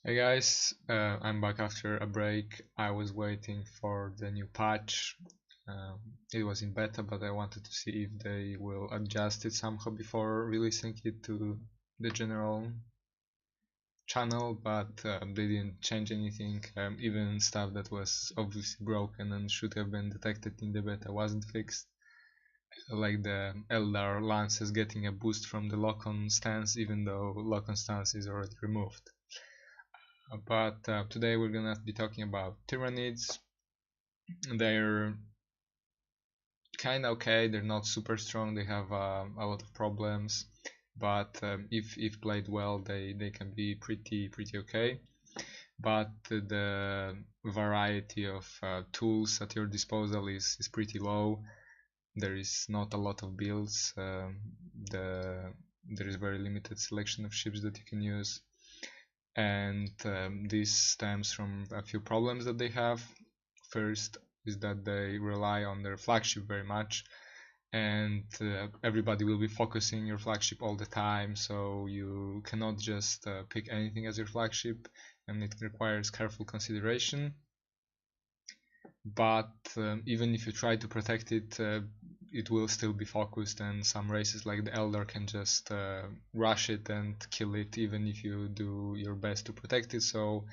Hey guys, I'm back after a break. I was waiting for the new patch. Um, it was in beta, but I wanted to see if they will adjust it somehow before releasing it to the general channel, but they didn't change anything. Even stuff that was obviously broken and should have been detected in the beta wasn't fixed. Like the Eldar lances getting a boost from the lock-on stance, even though lock-on stance is already removed. But today we're gonna be talking about Tyranids. They're kind of okay. They're not super strong. They have a lot of problems, but if played well, they can be pretty okay. But the variety of tools at your disposal is pretty low. There is not a lot of builds. There is very limited selection of ships that you can use, and this stems from a few problems that they have. First is that they rely on their flagship very much, and everybody will be focusing your flagship all the time, so you cannot just pick anything as your flagship, and it requires careful consideration. But even if you try to protect it, it will still be focused, and some races like the Eldar can just rush it and kill it even if you do your best to protect it. So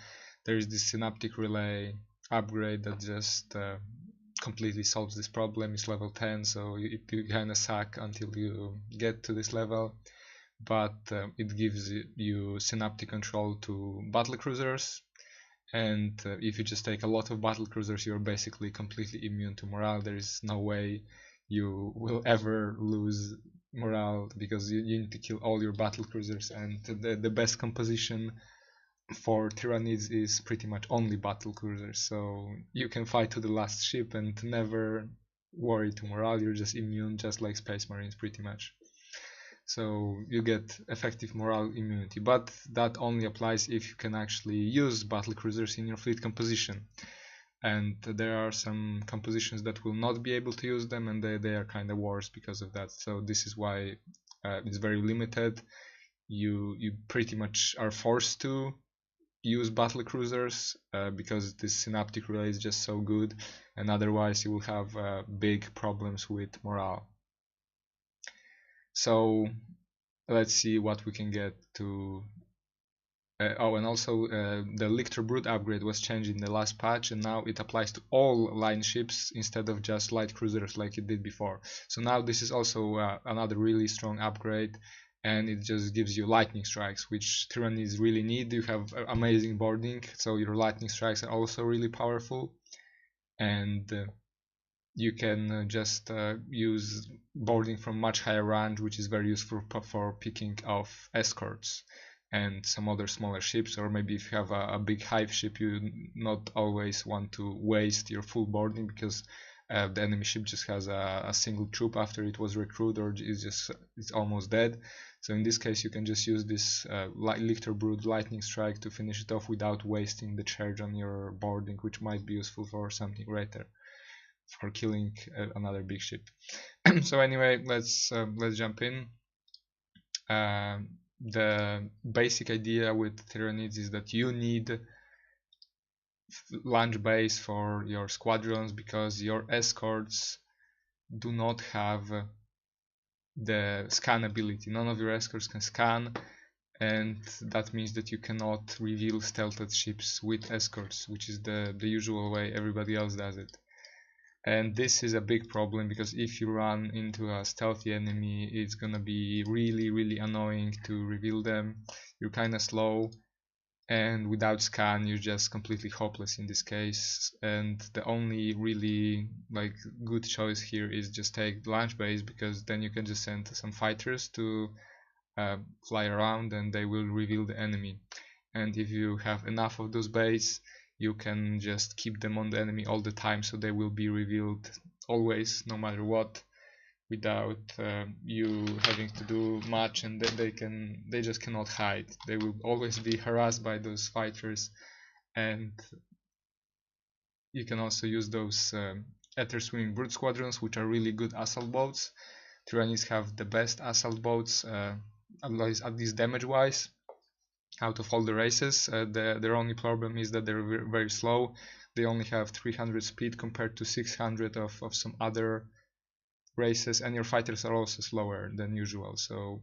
there is this synaptic relay upgrade that just completely solves this problem. It's level 10, so you kind of suck until you get to this level, but it gives you synaptic control to battle cruisers, and if you just take a lot of battle cruisers, you're basically completely immune to morale. There is no way you will ever lose morale because you need to kill all your battle cruisers, and the best composition for Tyranids is pretty much only battle cruisers, so you can fight to the last ship and never worry to morale. You're just immune, just like Space Marines pretty much. So you get effective morale immunity, but that only applies if you can actually use battle cruisers in your fleet composition, and there are some compositions that will not be able to use them, and they are kind of worse because of that. So this is why it's very limited. You pretty much are forced to use battle cruisers because this synaptic relay is just so good, and otherwise you will have big problems with morale. So let's see what we can get to. And also the Lictor Brute upgrade was changed in the last patch, and now it applies to all line ships instead of just light cruisers like it did before. So now this is also another really strong upgrade, and it just gives you lightning strikes, which Tyranids really need. You have amazing boarding, so your lightning strikes are also really powerful, and you can just use boarding from much higher range, which is very useful for picking off escorts and some other smaller ships. Or maybe if you have a big hive ship, you not always want to waste your full boarding because the enemy ship just has a single troop after it was recruited, or it's almost dead. So in this case you can just use this Lictor Brood lightning strike to finish it off without wasting the charge on your boarding, which might be useful for something greater, for killing another big ship. So anyway, let's jump in. The basic idea with Tyranids is that you need launch base for your squadrons because your escorts do not have the scan ability. None of your escorts can scan, and that means that you cannot reveal stealthed ships with escorts, which is the usual way everybody else does it. And this is a big problem because if you run into a stealthy enemy, it's gonna be really annoying to reveal them. You're kinda slow, and without scan you're just completely hopeless in this case, and the only really good choice here is just take launch base, because then you can just send some fighters to fly around and they will reveal the enemy. And if you have enough of those bases, you can just keep them on the enemy all the time, so they will be revealed always, no matter what, without you having to do much, and then they just cannot hide. They will always be harassed by those fighters. And you can also use those Ether Swimming Brute Squadrons, which are really good assault boats. Tyranids have the best assault boats, at least damage wise. out of all the races. Their only problem is that they're very slow. They only have 300 speed compared to 600 of some other races, and your fighters are also slower than usual. So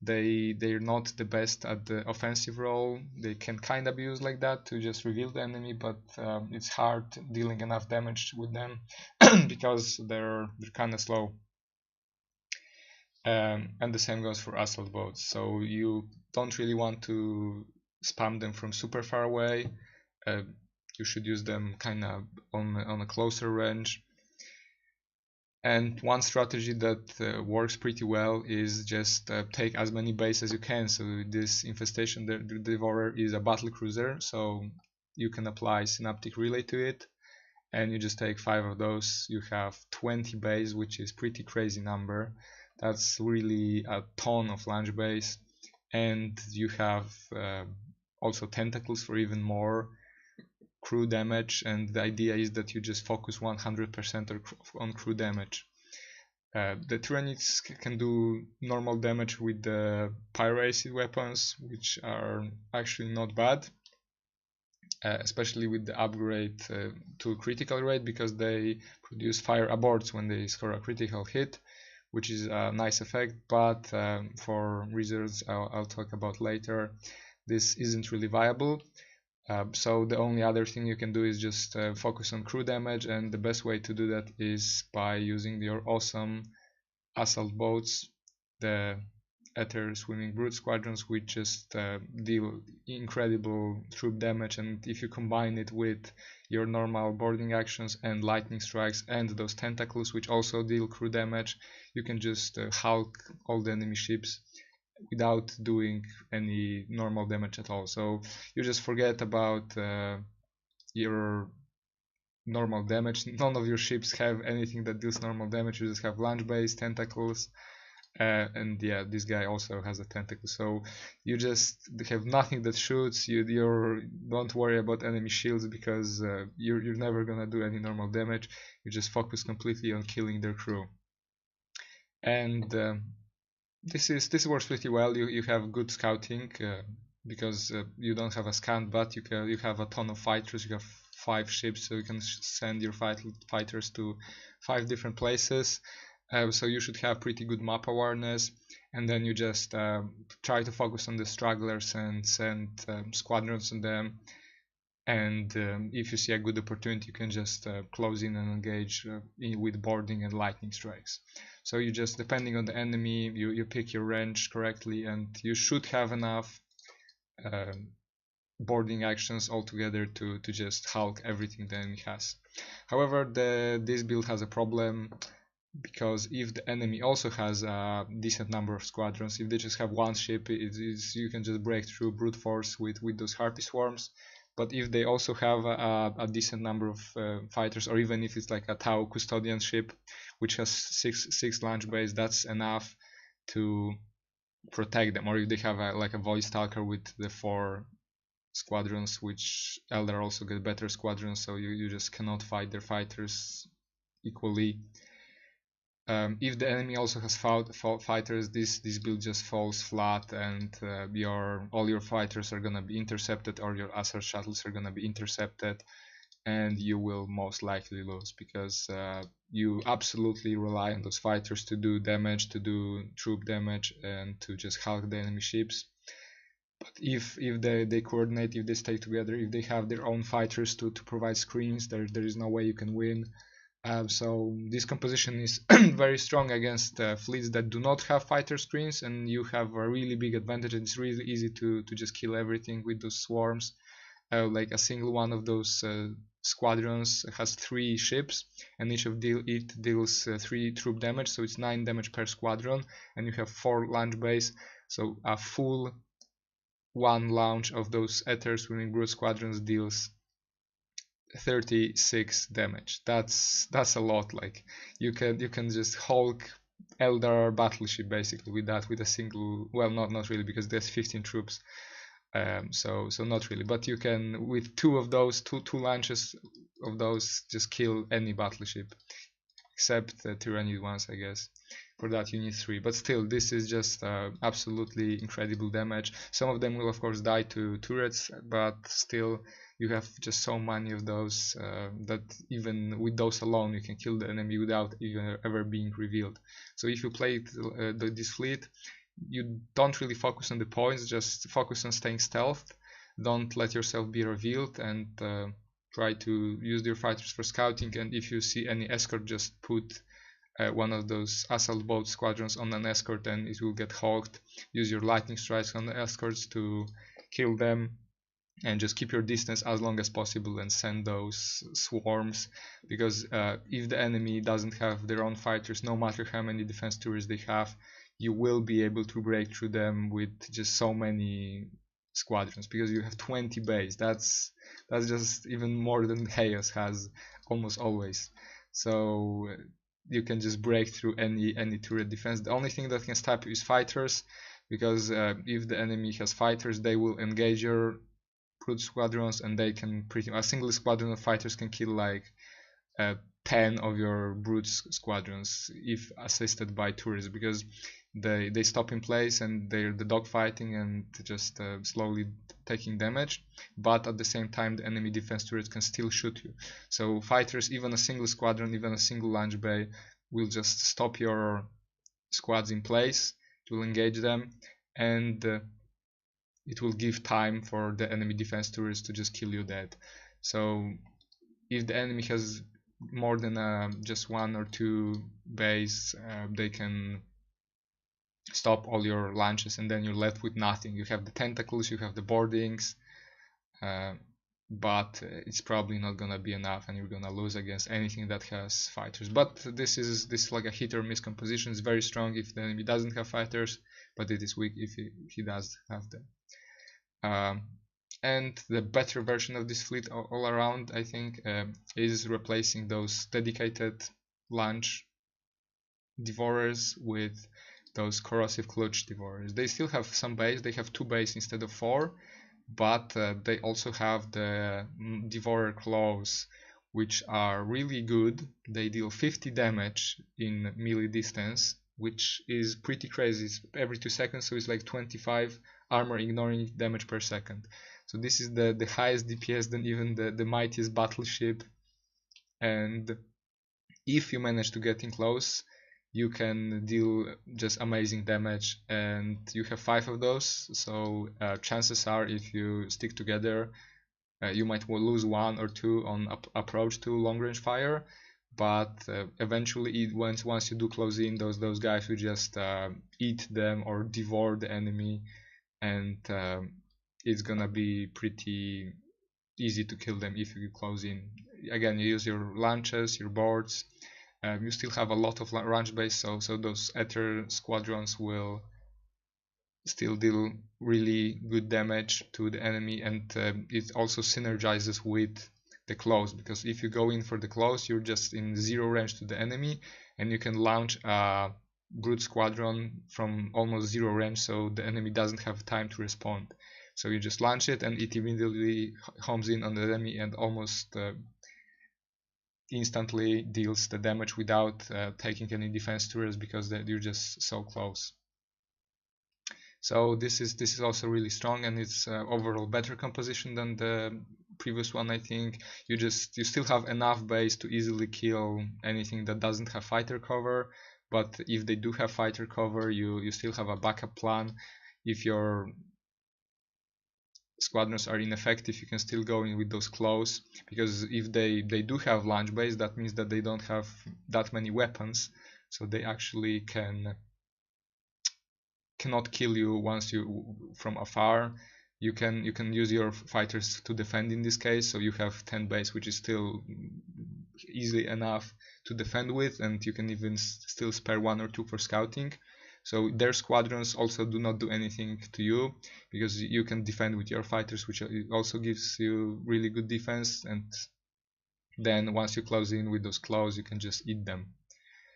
they're not the best at the offensive role. They can kind of be used like that to just reveal the enemy, but it's hard dealing enough damage with them because they're kind of slow. And the same goes for assault boats. So you don't really want to spam them from super far away. You should use them kind of on a closer range. And one strategy that works pretty well is just take as many bases as you can. So this infestation, the Devourer, is a battle cruiser, so you can apply synaptic relay to it, and you just take 5 of those. You have 20 base, which is pretty crazy number. That's really a ton of launch base, and you have also tentacles for even more crew damage, and the idea is that you just focus 100% on crew damage. The Tyranids can do normal damage with the Pyro acid weapons, which are actually not bad, especially with the upgrade to critical rate, because they produce fire aborts when they score a critical hit, which is a nice effect, but for reasons I'll talk about later, this isn't really viable. So the only other thing you can do is just focus on crew damage, and the best way to do that is by using your awesome assault boats, the Ether Swimming Brute Squadrons, which just deal incredible troop damage, and if you combine it with your normal boarding actions and lightning strikes and those tentacles, which also deal crew damage, you can just hulk all the enemy ships without doing any normal damage at all. So you just forget about your normal damage. None of your ships have anything that deals normal damage. You just have launch base, tentacles, and yeah, this guy also has a tentacle. So you just have nothing that shoots. You don't worry about enemy shields, because you're never gonna do any normal damage. You just focus completely on killing their crew. And this works pretty well. You have good scouting because you don't have a scan, but you have a ton of fighters. You have 5 ships, so you can send your fighters to 5 different places. So you should have pretty good map awareness, and then you just try to focus on the stragglers and send squadrons on them. And if you see a good opportunity, you can just close in and engage with boarding and lightning strikes. So you just, depending on the enemy, you pick your range correctly, and you should have enough boarding actions altogether to just hulk everything the enemy has. However, this build has a problem, because if the enemy also has a decent number of squadrons, if they just have one ship, you can just break through brute force with those harpy swarms. But if they also have a decent number of fighters, or even if it's like a Tau custodian ship, which has six launch base, that's enough to protect them. Or if they have like a Void Stalker with the 4 squadrons, which Eldar also get better squadrons, so you just cannot fight their fighters equally. If the enemy also has fighters, this build just falls flat, and all your fighters are gonna be intercepted, or your assault shuttles are gonna be intercepted, and you will most likely lose, because you absolutely rely on those fighters to do damage, to do troop damage, and to just hulk the enemy ships. But if they coordinate, if they stay together, if they have their own fighters to provide screens, there is no way you can win. So this composition is very strong against fleets that do not have fighter screens, and you have a really big advantage. It's really easy to just kill everything with those swarms. Like a single one of those squadrons has 3 ships, and each of it deals 3 troop damage, so it's 9 damage per squadron, and you have 4 launch base, so a full 1 launch of those Ether Swimming Brute squadrons deals 36 damage. That's a lot. Like you can just hulk Eldar Battleship basically with that, with a single, well, not really, because there's 15 troops, so not really, but you can, with 2 of those, two launches of those, just kill any battleship except the Tyranid ones, I guess. For that you need 3, but still this is just absolutely incredible damage. Some of them will of course die to turrets, but still you have just so many of those that even with those alone you can kill the enemy without even ever being revealed. So if you play this fleet, you don't really focus on the points, just focus on staying stealth. Don't let yourself be revealed, and try to use your fighters for scouting. And if you see any escort, just put one of those assault boat squadrons on an escort and it will get hulked. Use your lightning strikes on the escorts to kill them, and just keep your distance as long as possible and send those swarms, because if the enemy doesn't have their own fighters, no matter how many defense turrets they have, you will be able to break through them with just so many squadrons, because you have 20 base. That's just even more than Chaos has almost always. So you can just break through any turret defense. The only thing that can stop you is fighters, because if the enemy has fighters, they will engage your brute squadrons, and they can a single squadron of fighters can kill like 10 of your brute squadrons if assisted by turrets, because they stop in place and they're the dogfighting and just slowly taking damage, but at the same time the enemy defense turrets can still shoot you. So fighters, even a single squadron, even a single launch bay, will just stop your squads in place, it will engage them, and it will give time for the enemy defense turrets to just kill you dead. So if the enemy has more than just 1 or 2 base, they can stop all your launches, and then you're left with nothing. You have the tentacles, you have the boardings, but it's probably not gonna be enough, and you're gonna lose against anything that has fighters. But this is like a hit or miss composition. It's very strong if the enemy doesn't have fighters, but it is weak if he does have them. And the better version of this fleet all around, I think, is replacing those dedicated launch devourers with those corrosive clutch devourers. They still have some base, they have 2 base instead of 4, but they also have the devourer claws, which are really good. They deal 50 damage in melee distance, which is pretty crazy. It's every 2 seconds, so it's like 25 armor ignoring damage per second. So this is the highest DPS than even the mightiest battleship, and if you manage to get in close, you can deal just amazing damage, and you have 5 of those, so chances are if you stick together, you might lose 1 or 2 on approach to long range fire, but eventually once you do close in, those guys will just eat them or devour the enemy, and it's gonna be pretty easy to kill them if you close in. Again, you use your launches, your boards. You still have a lot of range base, so those Ether squadrons will still deal really good damage to the enemy, and it also synergizes with the close, because if you go in for the close, you're just in 0 range to the enemy, and you can launch a brute squadron from almost 0 range, so the enemy doesn't have time to respond. So you just launch it, and it immediately homes in on the enemy and almost instantly deals the damage without taking any defense turrets, because you're just so close. So this is also really strong, and it's overall better composition than the previous one. I think you still have enough base to easily kill anything that doesn't have fighter cover, but if they do have fighter cover, you still have a backup plan. If your squadrons are ineffective, you can still go in with those claws, because if they do have launch base, that means that they don't have that many weapons, so they actually cannot kill you once you from afar. You can use your fighters to defend in this case, so you have 10 base, which is still easily enough to defend with, and you can even still spare 1 or 2 for scouting. So their squadrons also do not do anything to you, because you can defend with your fighters, which also gives you really good defense, and then once you close in with those claws, you can just eat them.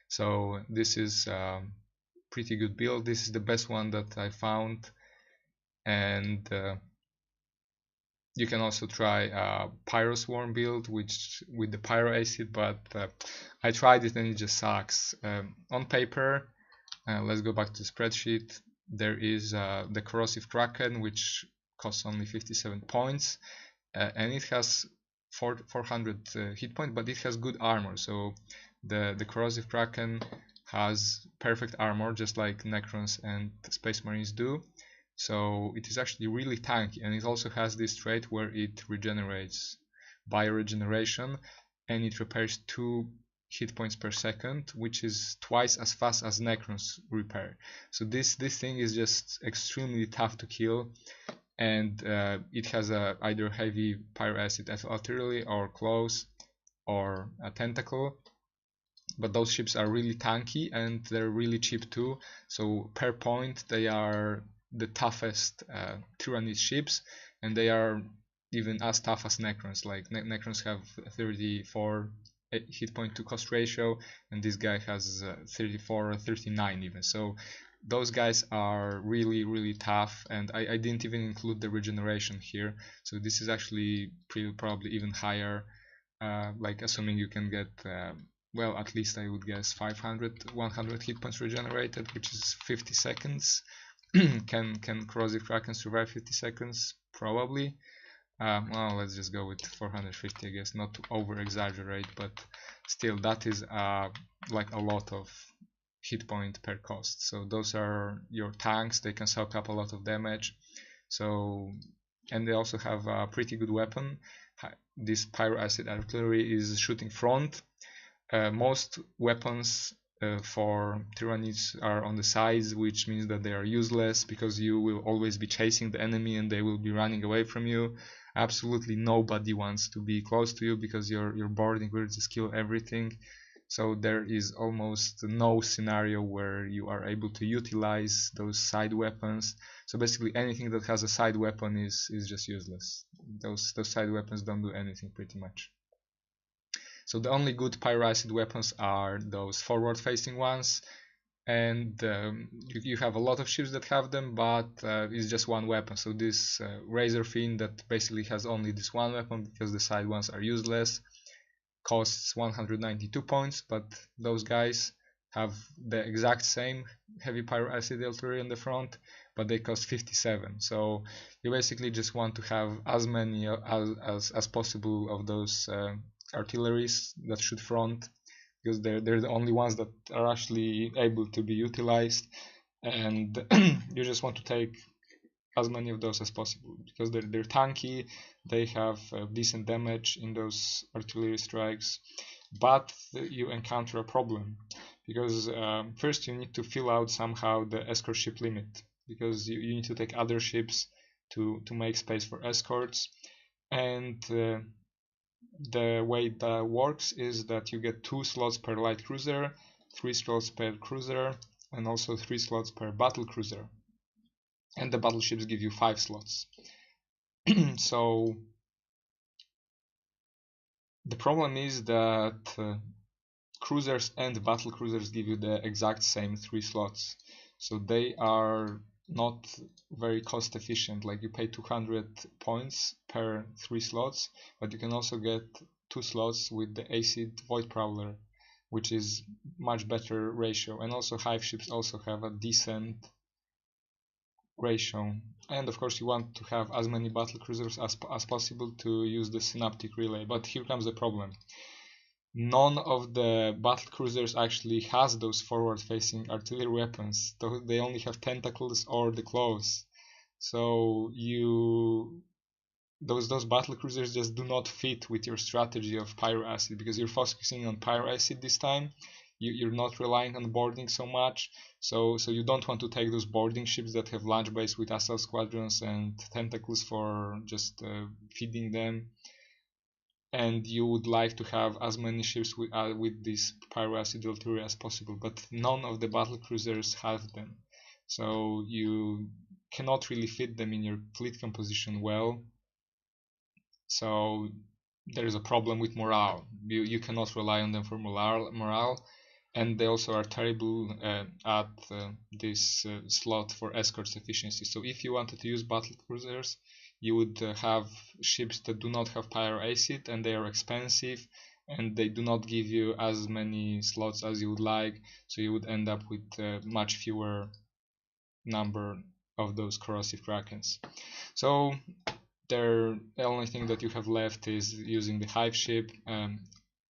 So this is pretty good build. This is the best one that I found, and you can also try a Pyro Swarm build, which with the Pyro acid, but I tried it and it just sucks. On paper, Let's go back to the spreadsheet. There is the Corrosive Kraken, which costs only 57 points, and it has 400 hit points, but it has good armor. So the Corrosive Kraken has perfect armor, just like Necrons and Space Marines do. So it is actually really tanky, and it also has this trait where it regenerates bioregeneration, and it repairs 2 hit points per second, which is twice as fast as Necrons repair. So this thing is just extremely tough to kill, and it has either heavy pyro acid artillery or claws or a tentacle. But those ships are really tanky and they're really cheap too. So per point they are the toughest Tyranid ships, and they are even as tough as Necrons. Like Necrons have 34 hit point to cost ratio, and this guy has 34 or 39 even. So those guys are really tough, and I didn't even include the regeneration here. So this is actually probably even higher, like assuming you can get well, at least I would guess 100 hit points regenerated, which is 50 seconds. Can Corrosive Kraken survive 50 seconds? Probably. Well, let's just go with 450, I guess, not to over exaggerate, but still that is like a lot of hit point per cost. So those are your tanks. They can soak up a lot of damage. So, and they also have a pretty good weapon. This pyro acid artillery is shooting front. Most weapons for Tyranids are on the sides, which means that they are useless because you will always be chasing the enemy and they will be running away from you. Absolutely nobody wants to be close to you because your boarding will just kill everything. So there is almost no scenario where you are able to utilize those side weapons. So basically anything that has a side weapon is just useless. Those side weapons don't do anything pretty much. So the only good pyro acid weapons are those forward facing ones, and you have a lot of ships that have them, but it's just one weapon. So this Razor Fiend that basically has only this one weapon because the side ones are useless, costs 192 points, but those guys have the exact same heavy pyro acid artillery on the front, but they cost 57. So you basically just want to have as many as possible of those artilleries that shoot front, because they're the only ones that are actually able to be utilized, and you just want to take as many of those as possible because they're tanky, they have decent damage in those artillery strikes. But you encounter a problem because first you need to fill out somehow the escort ship limit, because you need to take other ships to make space for escorts, and the way that works is that you get 2 slots per light cruiser, 3 slots per cruiser, and also 3 slots per battle cruiser, and the battleships give you 5 slots. So the problem is that cruisers and battle cruisers give you the exact same 3 slots, so they are not very cost efficient. Like you pay 200 points per 3 slots, but you can also get 2 slots with the Acid Void Prowler, which is much better ratio, and also Hive ships also have a decent ratio. And of course you want to have as many battle cruisers as possible to use the Synaptic Relay. But here comes the problem. None of the battle cruisers actually has those forward facing artillery weapons. They only have tentacles or the claws. So those battle cruisers just do not fit with your strategy of pyro acid, because you're focusing on pyro acid this time. You're not relying on boarding so much, so you don't want to take those boarding ships that have launch base with assault squadrons and tentacles for just feeding them. And you would like to have as many ships with this pyro acid artillery as possible, but none of the battle cruisers have them, so you cannot really fit them in your fleet composition well. So there is a problem with morale. You cannot rely on them for morale, and they also are terrible at this slot for escorts efficiency. So if you wanted to use battle cruisers, you would have ships that do not have pyro acid, and they are expensive, and they do not give you as many slots as you would like, so you would end up with much fewer number of those corrosive krakens. So the only thing that you have left is using the hive ship.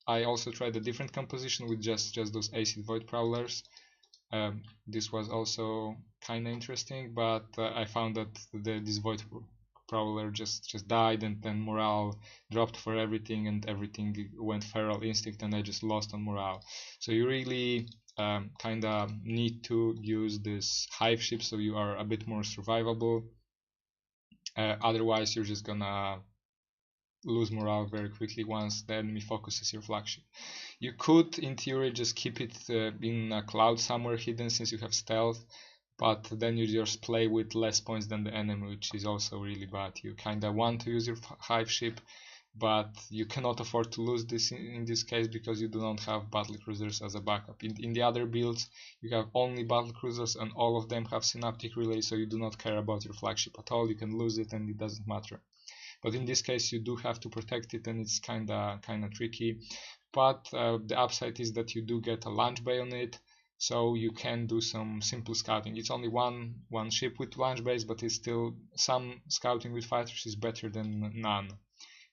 I also tried a different composition with just those acid void prowlers. This was also kind of interesting, but I found that this void prowler just died, and then morale dropped for everything, and everything went feral instinct, and I just lost on morale. So you really kind of need to use this hive ship so you are a bit more survivable. Otherwise, you're just gonna lose morale very quickly once the enemy focuses your flagship. You could, in theory, just keep it in a cloud somewhere hidden since you have stealth, but then you just play with less points than the enemy, which is also really bad. You kinda want to use your hive ship, but you cannot afford to lose this in this case because you do not have battle cruisers as a backup. In the other builds, you have only battle cruisers and all of them have synaptic relay, so you do not care about your flagship at all. You can lose it and it doesn't matter. But in this case, you do have to protect it, and it's kinda tricky. But the upside is that you do get a launch bay on it, so you can do some simple scouting. It's only one ship with launch bays, but it's still, some scouting with fighters is better than none,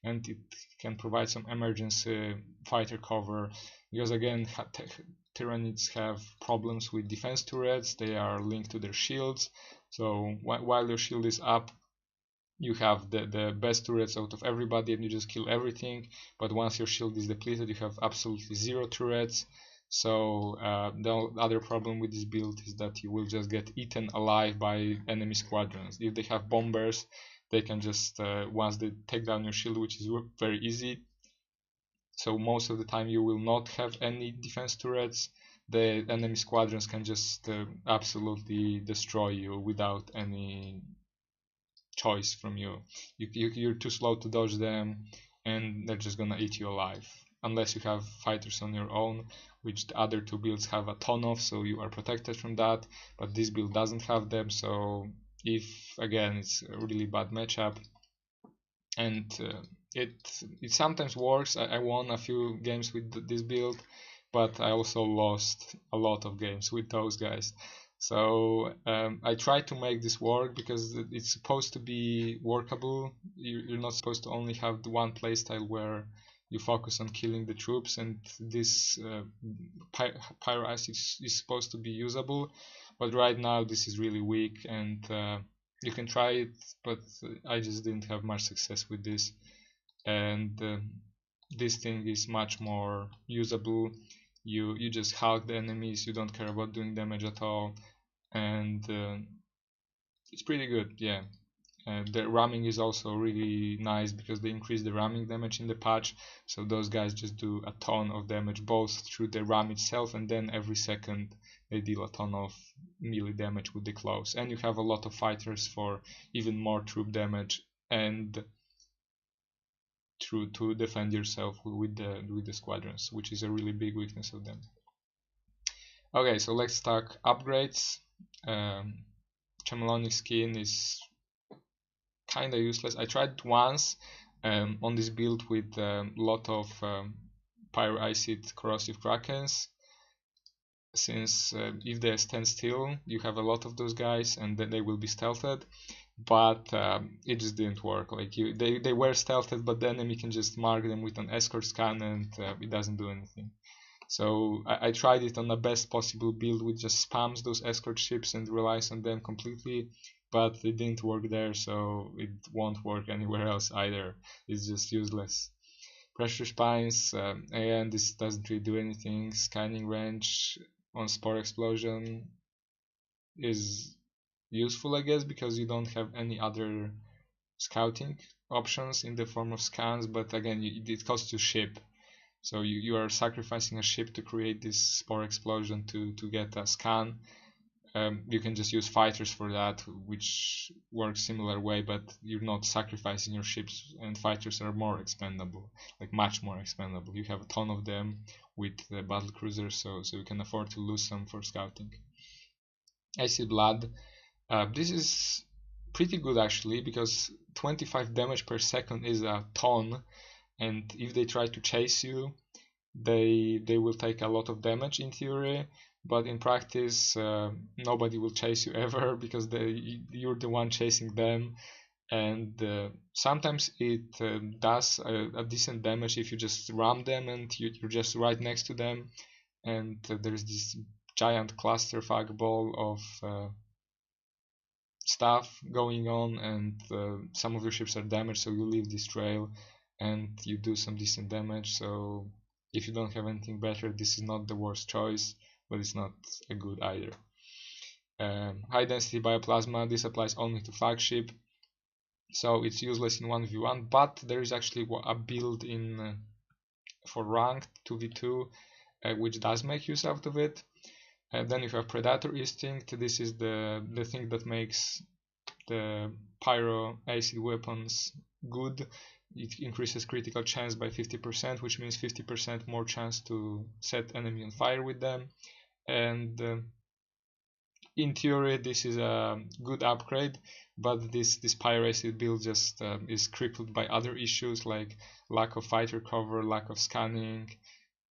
and it can provide some emergency fighter cover, because again, Tyranids have problems with defense turrets. They are linked to their shields, so while your shield is up, you have the best turrets out of everybody and you just kill everything, but once your shield is depleted, you have absolutely zero turrets. So the other problem with this build is that you will just get eaten alive by enemy squadrons. If they have bombers, they can just once they take down your shield, which is very easy, so most of the time you will not have any defense turrets, the enemy squadrons can just absolutely destroy you without any choice from you. You're too slow to dodge them, and they're just gonna eat you alive. Unless you have fighters on your own, which the other two builds have a ton of, so you are protected from that. But this build doesn't have them, so if again it's a really bad matchup, and it sometimes works. I won a few games with this build, but I also lost a lot of games with those guys. So I try to make this work because it's supposed to be workable. You're not supposed to only have the one playstyle where you focus on killing the troops, and this Pyro acid is supposed to be usable, but right now this is really weak, and you can try it, but I just didn't have much success with this. And this thing is much more usable. You just hug the enemies, you don't care about doing damage at all, and it's pretty good. Yeah, the ramming is also really nice because they increase the ramming damage in the patch, so those guys just do a ton of damage both through the ram itself, and then every second they deal a ton of melee damage with the claws, and you have a lot of fighters for even more troop damage and to defend yourself with the squadrons, which is a really big weakness of them. Okay, so let's talk upgrades. Chameleonic skin is kinda useless. I tried it once on this build with a lot of Pyro acid corrosive krakens, since if they stand still, you have a lot of those guys, and then they will be stealthed. But it just didn't work. Like they were stealthed, but the enemy can just mark them with an escort scan, and it doesn't do anything. So I tried it on the best possible build, which just spams those escort ships and relies on them completely, but it didn't work there, so it won't work anywhere else either. It's just useless. Pressure spines, and this doesn't really do anything. Scanning range on spore explosion is useful, I guess, because you don't have any other scouting options in the form of scans, but again, it costs you ship, so you are sacrificing a ship to create this spore explosion to get a scan. You can just use fighters for that, which works similar way, but you're not sacrificing your ships, and fighters are more expendable, like much more expendable. You have a ton of them with the battle cruisers, so you can afford to lose some for scouting. Acid blood. This is pretty good actually, because 25 damage per second is a ton, and if they try to chase you, they will take a lot of damage in theory, but in practice nobody will chase you ever because you're the one chasing them. And sometimes it does a decent damage if you just ram them and you're just right next to them, and there's this giant clusterfuck ball of stuff going on, and some of your ships are damaged, so you leave this trail and you do some decent damage. So if you don't have anything better, this is not the worst choice, but it's not a good either. High density bioplasma, this applies only to flagship, so it's useless in 1v1, but there is actually a build in for ranked 2v2 which does make use out of it. And then you have Predator Instinct. This is the thing that makes the Pyro acid weapons good. It increases critical chance by 50%, which means 50% more chance to set enemy on fire with them. And in theory this is a good upgrade, but this Pyro acid build just is crippled by other issues like lack of fighter cover, lack of scanning,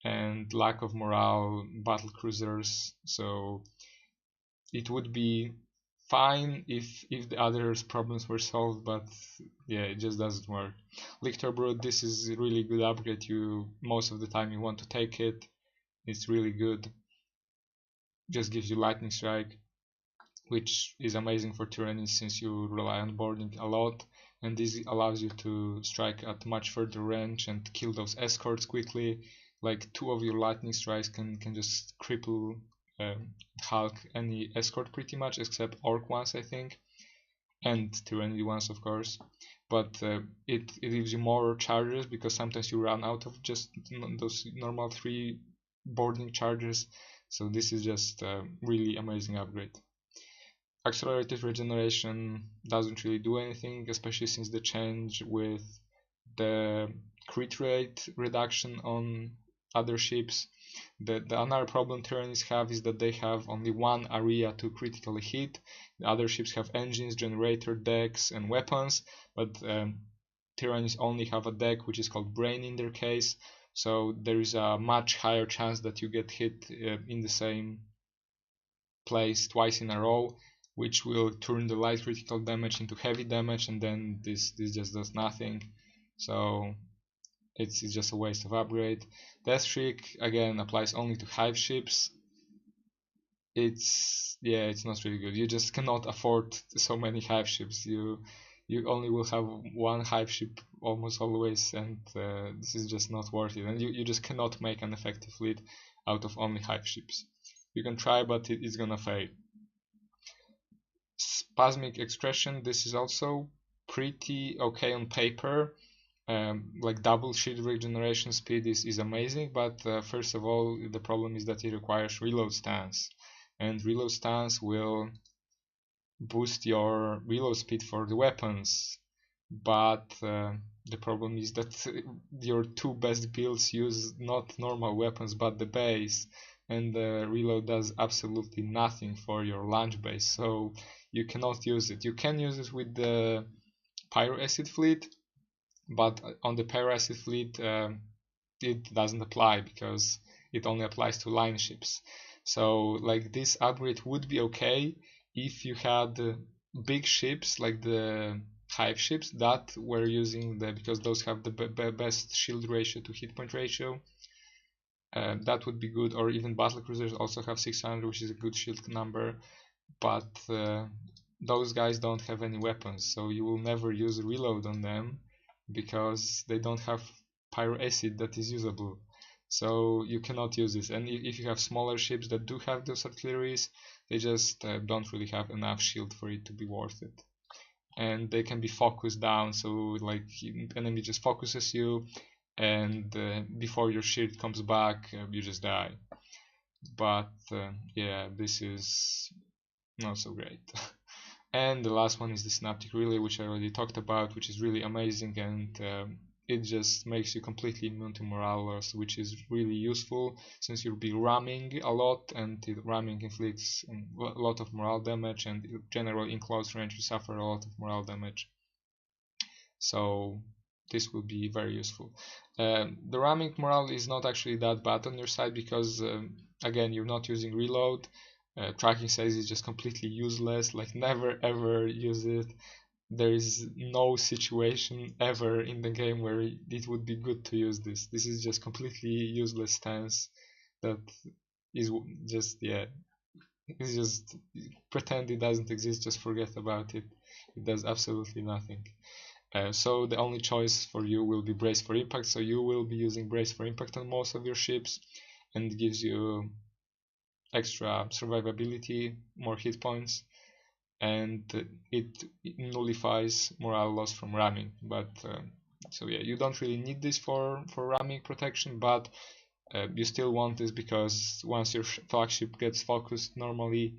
and lack of morale, battle cruisers. So it would be fine if the others problems were solved, but yeah, it just doesn't work. Lictor Brood, this is a really good upgrade. You most of the time you want to take it. It's really good. Just gives you lightning strike, which is amazing for Tyranids since you rely on boarding a lot, and this allows you to strike at much further range and kill those escorts quickly. Like 2 of your lightning strikes can just cripple Hulk any escort pretty much, except Orc ones I think, and Tyranid ones of course. But it gives you more charges because sometimes you run out of just those normal 3 boarding charges. So this is just a really amazing upgrade. Accelerated regeneration doesn't really do anything, especially since the change with the crit rate reduction on other ships. The another problem Tyranids have is that they have only one area to critically hit. The other ships have engines, generator, decks, and weapons, but Tyranids only have a deck which is called Brain in their case, so there is a much higher chance that you get hit in the same place twice in a row, which will turn the light critical damage into heavy damage, and then this just does nothing. So it's just a waste of upgrade. Death Shriek again applies only to hive ships. It's not really good. You just cannot afford so many hive ships. You only will have one hive ship almost always, and this is just not worth it. And you just cannot make an effective fleet out of only hive ships. You can try, but it's gonna fail. Spasmic Expression, this is also pretty okay on paper. Like double shield regeneration speed is amazing, but first of all the problem is that it requires reload stance, and reload stance will boost your reload speed for the weapons, but the problem is that your 2 best builds use not normal weapons but the base, and the reload does absolutely nothing for your launch base, so you cannot use it. You can use it with the Pyro Acid fleet, but on the Pyro Acid fleet it doesn't apply because it only applies to line ships. So like this upgrade would be okay if you had big ships like the hive ships that were using because those have the best shield ratio to hit point ratio. That would be good, or even battle cruisers also have 600, which is a good shield number, but those guys don't have any weapons, so you will never use reload on them because they don't have Pyro Acid that is usable. So you cannot use this, and if you have smaller ships that do have those artilleries, they just don't really have enough shield for it to be worth it. And they can be focused down, so like enemy just focuses you, and before your shield comes back you just die. But yeah, this is not so great. And the last one is the Synaptic Relay, which I already talked about, which is really amazing, and it just makes you completely immune to morale loss, which is really useful since you'll be ramming a lot, and ramming inflicts a lot of morale damage, and generally in close range you suffer a lot of morale damage. So this will be very useful. The ramming morale is not actually that bad on your side because again, you're not using reload. Tracking size is just completely useless, like never ever use it. There is no situation ever in the game where it would be good to use this. This is just completely useless stance that is just, yeah, it's just pretend it doesn't exist, just forget about it. It does absolutely nothing. So the only choice for you will be Brace for Impact, so you will be using Brace for Impact on most of your ships, and it gives you extra survivability, more hit points, and it nullifies morale loss from ramming. But so yeah, you don't really need this for ramming protection, but you still want this because once your flagship gets focused, normally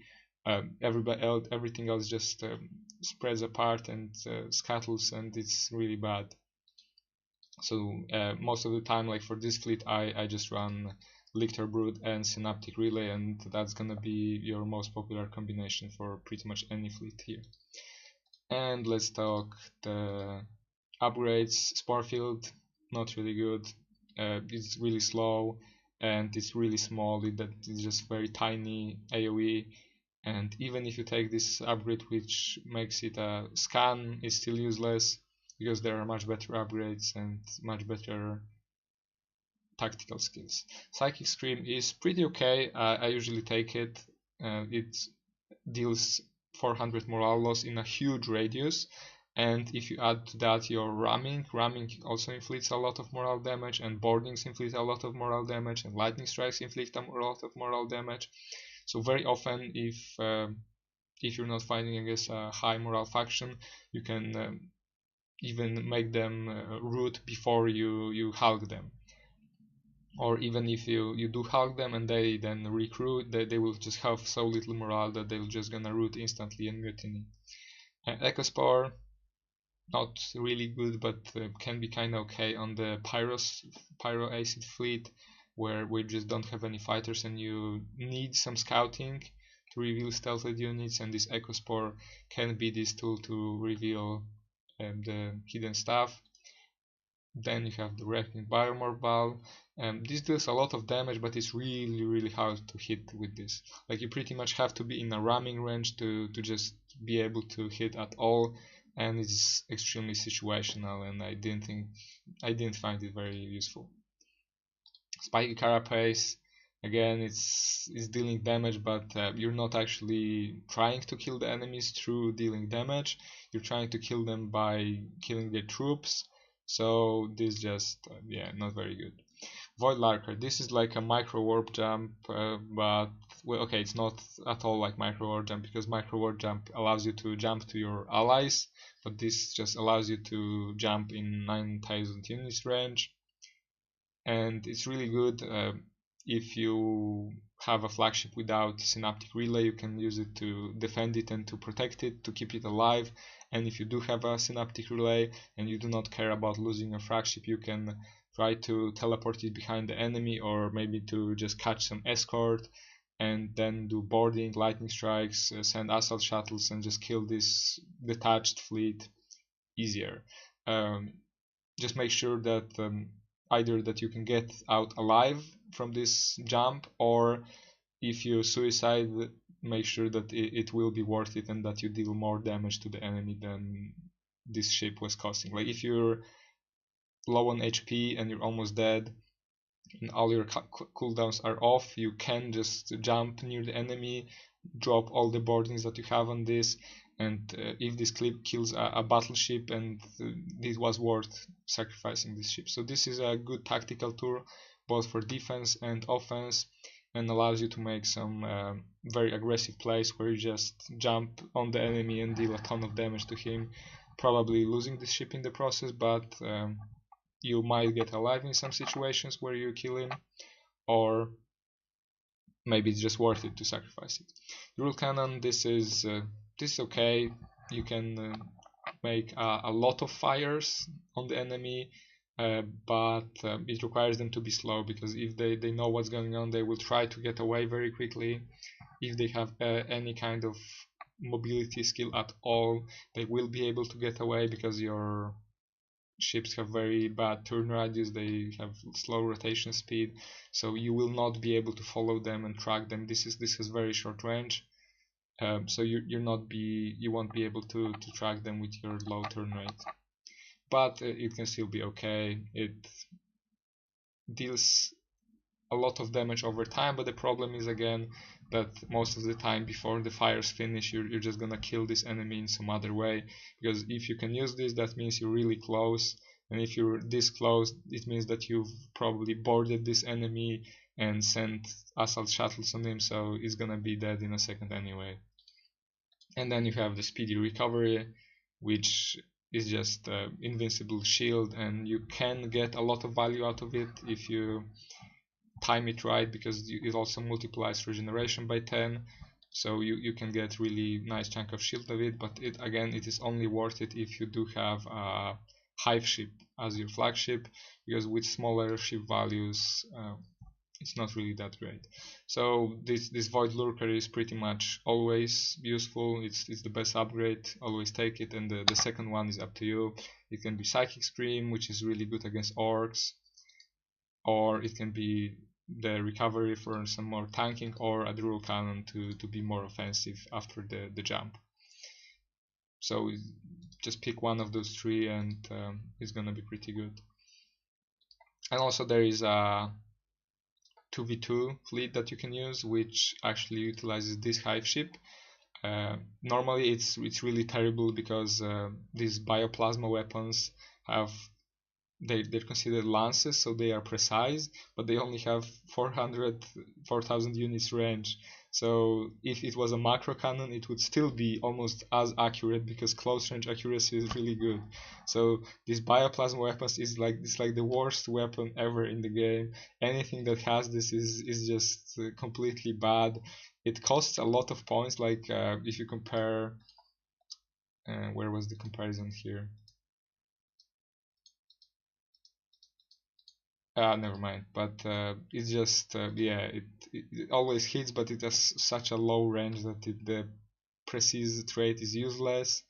everything else just spreads apart and scuttles, and it's really bad. So most of the time, like for this fleet, I just run Lictor Brood and Synaptic Relay, and that's gonna be your most popular combination for pretty much any fleet here. And let's talk the upgrades. Sporefield, not really good. It's really slow and it's really small. It's just very tiny AoE. And even if you take this upgrade, which makes it a scan, it's still useless because there are much better upgrades and much better tactical skills. Psychic Scream is pretty okay. I usually take it. It deals 400 morale loss in a huge radius, and if you add to that your ramming also inflicts a lot of morale damage, and boardings inflict a lot of morale damage, and lightning strikes inflict a lot of morale damage. So very often, if you're not fighting against a high morale faction, you can even make them root before you Hulk them. Or even if you do Hulk them and they then recruit, they will just have so little morale that they're just gonna root instantly and mutiny. Echospore, not really good, but can be kinda okay on the Pyro Acid fleet, where we just don't have any fighters and you need some scouting to reveal stealthed units, and this Echospore can be this tool to reveal the hidden stuff. Then you have the Wrecking Biomorph Ball. This deals a lot of damage, but it's really hard to hit with this. Like, you pretty much have to be in a ramming range to just be able to hit at all, and it's extremely situational, and I didn't find it very useful. Spiky Carapace, again, it's dealing damage, but you're not actually trying to kill the enemies through dealing damage. You're trying to kill them by killing their troops. So this just yeah, not very good. Void Larker, this is like a micro warp jump, but well, okay, it's not at all like micro warp jump, because micro warp jump allows you to jump to your allies, but this just allows you to jump in 9,000 units range, and it's really good. If you have a flagship without Synaptic Relay, you can use it to defend it and to protect it, to keep it alive. And if you do have a Synaptic Relay and you do not care about losing your flagship, you can try to teleport it behind the enemy, or maybe to just catch some escort and then do boarding, lightning strikes, send assault shuttles, and just kill this detached fleet easier. Just make sure that either that you can get out alive from this jump, or if you suicide, make sure that it will be worth it and that you deal more damage to the enemy than this ship was costing. Like, if you're low on HP and you're almost dead and all your cooldowns are off, you can just jump near the enemy, drop all the boardings that you have on this, and if this clip kills a battleship, and it was worth sacrificing this ship. So this is a good tactical tool both for defense and offense, and allows you to make some very aggressive plays where you just jump on the enemy and deal a ton of damage to him, probably losing the ship in the process, but you might get alive in some situations where you kill him, or maybe it's just worth it to sacrifice it. Rule Cannon, this is okay. You can make a lot of fires on the enemy, but it requires them to be slow, because if they know what's going on, they will try to get away very quickly. If they have any kind of mobility skill at all, they will be able to get away, because your ships have very bad turn radius, they have slow rotation speed, so you will not be able to follow them and track them. This is very short range, so you won't be able to track them with your low turn rate. But it can still be okay. It deals a lot of damage over time, but the problem is again that most of the time before the fires finish, you're just gonna kill this enemy in some other way, because if you can use this, that means you're really close, and if you're this close, it means that you've probably boarded this enemy and sent assault shuttles on him, so he's gonna be dead in a second anyway. And then you have the speedy recovery, which is just invincible shield, and you can get a lot of value out of it if you time it right, because it also multiplies regeneration by 10, so you can get really nice chunk of shield of it. But it is only worth it if you do have a hive ship as your flagship, because with smaller ship values it's not really that great. So this void lurker is pretty much always useful. It's the best upgrade, always take it. And the second one is up to you. It can be psychic scream, which is really good against orcs, or it can be the recovery for some more tanking, or a dual cannon to be more offensive after the jump. So just pick one of those three and it's gonna be pretty good. And also there is a 2v2 fleet that you can use, which actually utilizes this hive ship. Normally it's really terrible, because these bioplasma weapons have they're considered lances, so they are precise, but they only have 4,000 units range. So if it was a macro cannon, it would still be almost as accurate, because close range accuracy is really good. So these bioplasma weapons is like the worst weapon ever in the game. Anything that has this is just completely bad. It costs a lot of points. Like if you compare, where was the comparison here? Never mind. But it's just yeah, it always hits, but it has such a low range that the precise trait is useless.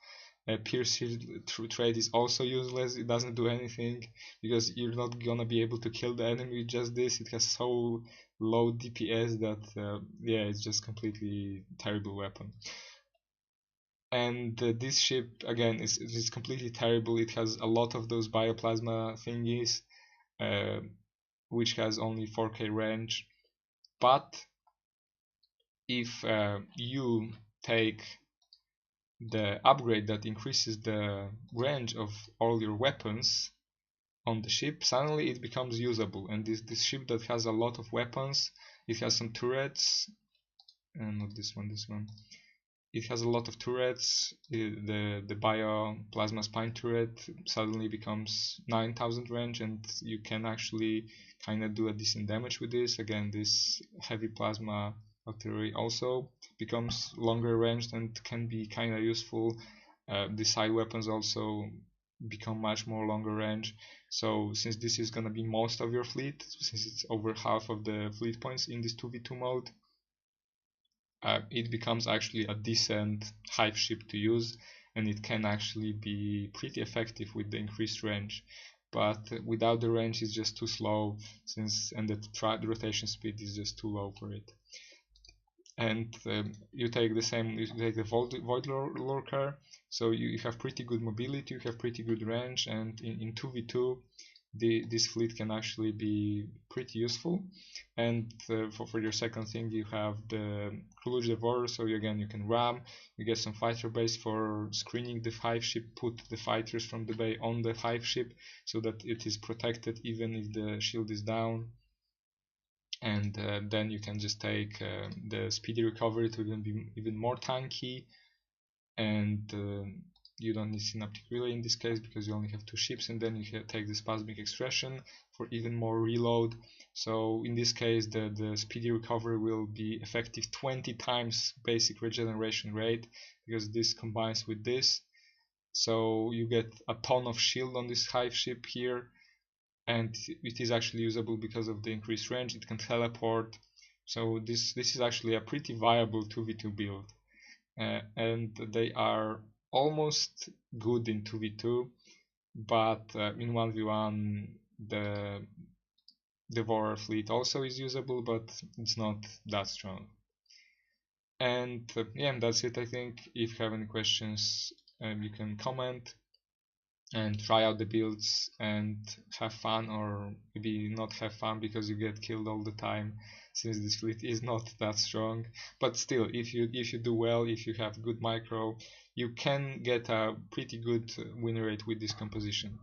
Pierce trait is also useless. It doesn't do anything, because you're not gonna be able to kill the enemy with just this. It has so low DPS that yeah, it's just completely terrible weapon. And this ship again is completely terrible. It has a lot of those bioplasma thingies. Which has only 4k range, but if you take the upgrade that increases the range of all your weapons on the ship, suddenly it becomes usable. And this ship that has a lot of weapons, it has some turrets, and not this one, it has a lot of turrets. The bioplasma spine turret suddenly becomes 9,000 range, and you can actually kind of do a decent damage with this. Again, this heavy plasma artillery also becomes longer ranged and can be kind of useful. The side weapons also become much more longer range. So since this is going to be most of your fleet, since it's over half of the fleet points in this 2v2 mode, it becomes actually a decent hive ship to use, and it can actually be pretty effective with the increased range. But without the range, it's just too slow, and the rotation speed is just too low for it. And you take the void lurker, so you have pretty good mobility, you have pretty good range, and in 2v2 this fleet can actually be pretty useful. And for your second thing, you have the Corrosive, so you can ram, you get some fighter base for screening the hive ship, put the fighters from the bay on the hive ship so that it is protected even if the shield is down. And then you can just take the speedy recovery to be even more tanky, and you don't need synaptic relay in this case because you only have 2 ships, and then you can take the spasmic expression for even more reload. So in this case the speedy recovery will be effective 20 times basic regeneration rate, because this combines with this, so you get a ton of shield on this hive ship here, and it is actually usable because of the increased range. It can teleport, so this is actually a pretty viable 2v2 build. And they are almost good in 2v2. but in 1v1 the Devourer fleet also is usable, but it's not that strong. And yeah, that's it. I think if you have any questions, you can comment and try out the builds and have fun, or maybe not have fun because you get killed all the time, since this fleet is not that strong. But still, if you do well, if you have good micro, you can get a pretty good win rate with this composition.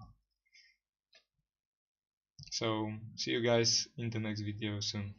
So see you guys in the next video soon.